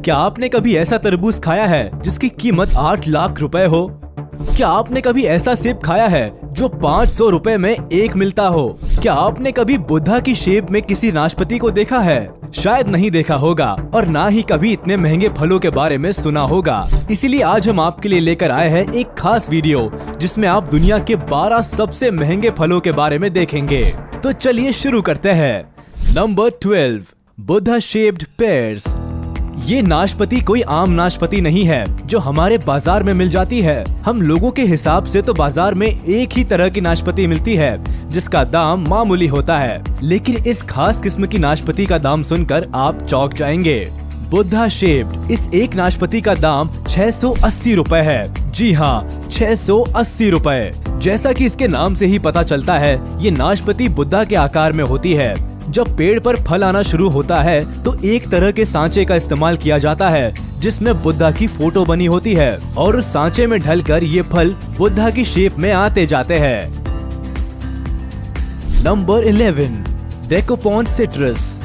क्या आपने कभी ऐसा तरबूज खाया है जिसकी कीमत 8 लाख रुपए हो? क्या आपने कभी ऐसा सेब खाया है जो 500 रुपए में एक मिलता हो? क्या आपने कभी बुद्धा की शेप में किसी नाशपाती को देखा है? शायद नहीं देखा होगा और ना ही कभी इतने महंगे फलों के बारे में सुना होगा। इसीलिए आज हम आपके लिए लेकर आए हैं एक खास वीडियो जिसमें आप दुनिया के 12 सबसे महंगे फलों के बारे में देखेंगे। तो चलिए शुरू करते हैं। Number 12, Buddha shaped pairs. ये नाशपाती कोई आम नाशपाती नहीं है जो हमारे बाजार में मिल जाती है। हम लोगों के हिसाब से तो बाजार में एक ही तरह की नाशपाती मिलती है जिसका दाम मामूली होता है, लेकिन इस खास किस्म की नाशपाती का दाम सुनकर आप चौंक जाएंगे। बुद्धा शेप्ड इस एक नाशपाती का दाम 680 रुपए है। जी हाँ, 680 रुपए। जैसा कि इसके नाम से ही पता चलता है, ये नाशपाती बुद्धा के आकार में होती है। जब पेड़ पर फल आना शुरू होता है तो एक तरह के सांचे का इस्तेमाल किया जाता है जिसमें बुद्धा की फोटो बनी होती है और उस सांचे में ढलकर ये फल बुद्धा की शेप में आते जाते हैं। Number 11, dekopon citrus.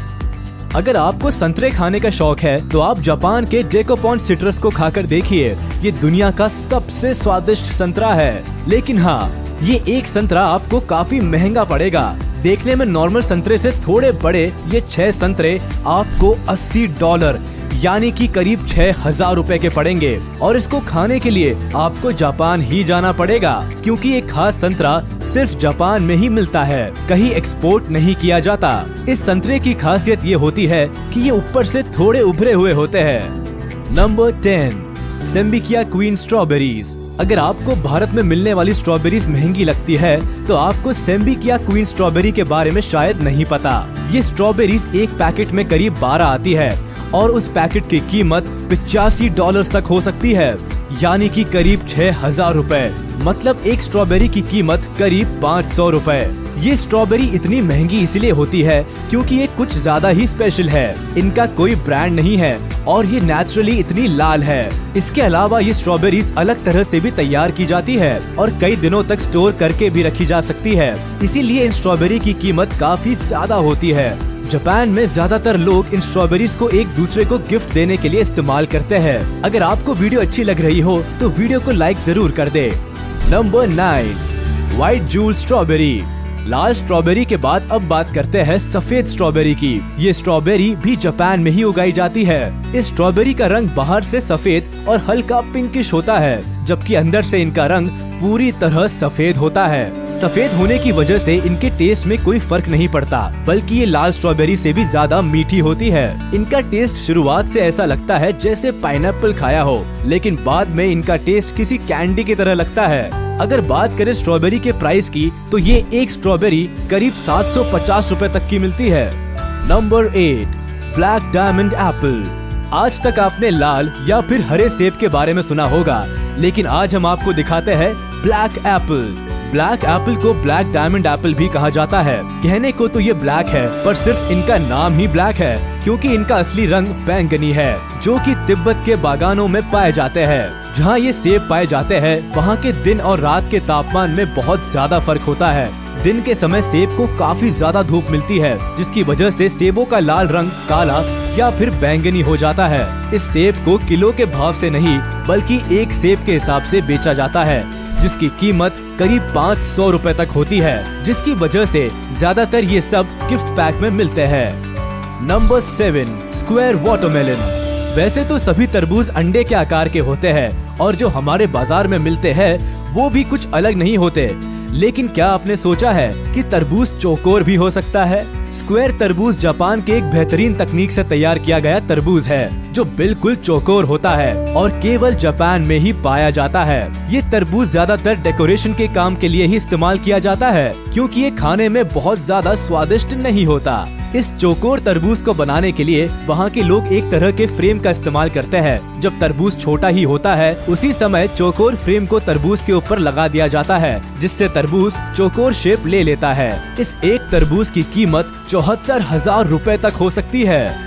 अगर आपको संतरे खाने का शौक है तो आप जापान के डेकोपॉन सिट्रस को खाकर देखिए। ये दुनिया का सबसे स्वादिष्ट संतरा है, लेकिन हाँ, ये एक संतरा आपको काफी महंगा पड़ेगा। देखने में नॉर्मल संतरे से थोड़े बड़े ये 6 संतरे आपको $80 यानी कि करीब 6000 रुपए के पड़ेंगे और इसको खाने के लिए आपको जापान ही जाना पड़ेगा, क्योंकि ये खास संतरा सिर्फ जापान में ही मिलता है, कहीं एक्सपोर्ट नहीं किया जाता। इस संतरे की खासियत ये होती है कि ये ऊपर से थोड़े उभरे हुए होते हैं। Number 10, Sembikiya queen strawberries. अगर आपको भारत में मिलने वाली स्ट्रॉबेरीज महंगी लगती है तो आपको सेम्बिकिया क्वीन स्ट्रॉबेरी के बारे में शायद नहीं पता। ये स्ट्रॉबेरीज एक पैकेट में करीब 12 आती है और उस पैकेट की कीमत $85 तक हो सकती है, यानी कि करीब 6000 रुपए। मतलब एक स्ट्रॉबेरी की कीमत करीब 500 रुपए। ये स्ट्रॉबेरी इतनी महंगी इसलिए होती है क्योंकि ये कुछ ज्यादा ही स्पेशल है। इनका कोई ब्रांड नहीं है और ये नेचुरली इतनी लाल है। इसके अलावा ये स्ट्रॉबेरीज अलग तरह से भी तैयार की जाती है और कई दिनों तक स्टोर करके भी रखी जा सकती है। इसीलिए इन स्ट्रॉबेरी की कीमत काफी ज्यादा होती है। जापान में ज्यादातर लोग इन स्ट्रॉबेरीज को एक दूसरे को गिफ्ट देने के लिए इस्तेमाल करते हैं। अगर आपको वीडियो अच्छी लग रही हो तो वीडियो को लाइक जरूर कर दे। Number 9, white jewel strawberry. लाल स्ट्रॉबेरी के बाद अब बात करते हैं सफेद स्ट्रॉबेरी की। ये स्ट्रॉबेरी भी जापान में ही उगाई जाती है। इस स्ट्रॉबेरी का रंग बाहर से सफेद और हल्का पिंकिश होता है, जबकि अंदर से इनका रंग पूरी तरह सफेद होता है। सफेद होने की वजह से इनके टेस्ट में कोई फर्क नहीं पड़ता, बल्कि ये लाल स्ट्रॉबेरी से भी ज्यादा मीठी होती है। इनका टेस्ट शुरुआत से ऐसा लगता है जैसे पाइनएप्पल खाया हो, लेकिन बाद में इनका टेस्ट किसी कैंडी की तरह लगता है। अगर बात करें स्ट्रॉबेरी के प्राइस की तो ये एक स्ट्रॉबेरी करीब 750 रुपए तक की मिलती है। Number 8, black diamond Apple. आज तक आपने लाल या फिर हरे सेब के बारे में सुना होगा, लेकिन आज हम आपको दिखाते हैं ब्लैक एप्पल। ब्लैक एप्पल को ब्लैक डायमंड एप्पल भी कहा जाता है। कहने को तो ये ब्लैक है, पर सिर्फ इनका नाम ही ब्लैक है क्योंकि इनका असली रंग बैंगनी है, जो कि तिब्बत के बागानों में पाए जाते हैं। जहाँ ये सेब पाए जाते हैं वहाँ के दिन और रात के तापमान में बहुत ज्यादा फर्क होता है। दिन के समय सेब को काफी ज्यादा धूप मिलती है, जिसकी वजह से सेबों का लाल रंग काला या फिर बैंगनी हो जाता है। इस सेब को किलो के भाव से नहीं बल्कि एक सेब के हिसाब से बेचा जाता है, जिसकी कीमत करीब 500 रुपए तक होती है, जिसकी वजह से ज्यादातर ये सब गिफ्ट पैक में मिलते हैं। Number 7, square watermelon. वैसे तो सभी तरबूज अंडे के आकार के होते हैं और जो हमारे बाजार में मिलते हैं वो भी कुछ अलग नहीं होते, लेकिन क्या आपने सोचा है कि तरबूज चौकोर भी हो सकता है? स्क्वायर तरबूज जापान के एक बेहतरीन तकनीक से तैयार किया गया तरबूज है जो बिल्कुल चौकोर होता है और केवल जापान में ही पाया जाता है। ये तरबूज ज्यादातर डेकोरेशन के काम के लिए ही इस्तेमाल किया जाता है क्योंकि ये खाने में बहुत ज्यादा स्वादिष्ट नहीं होता। इस चौकोर तरबूज को बनाने के लिए वहाँ के लोग एक तरह के फ्रेम का इस्तेमाल करते हैं। जब तरबूज छोटा ही होता है उसी समय चौकोर फ्रेम को तरबूज के ऊपर लगा दिया जाता है, जिससे तरबूज चौकोर शेप ले लेता है। इस एक तरबूज की कीमत 74,000 रुपए तक हो सकती है।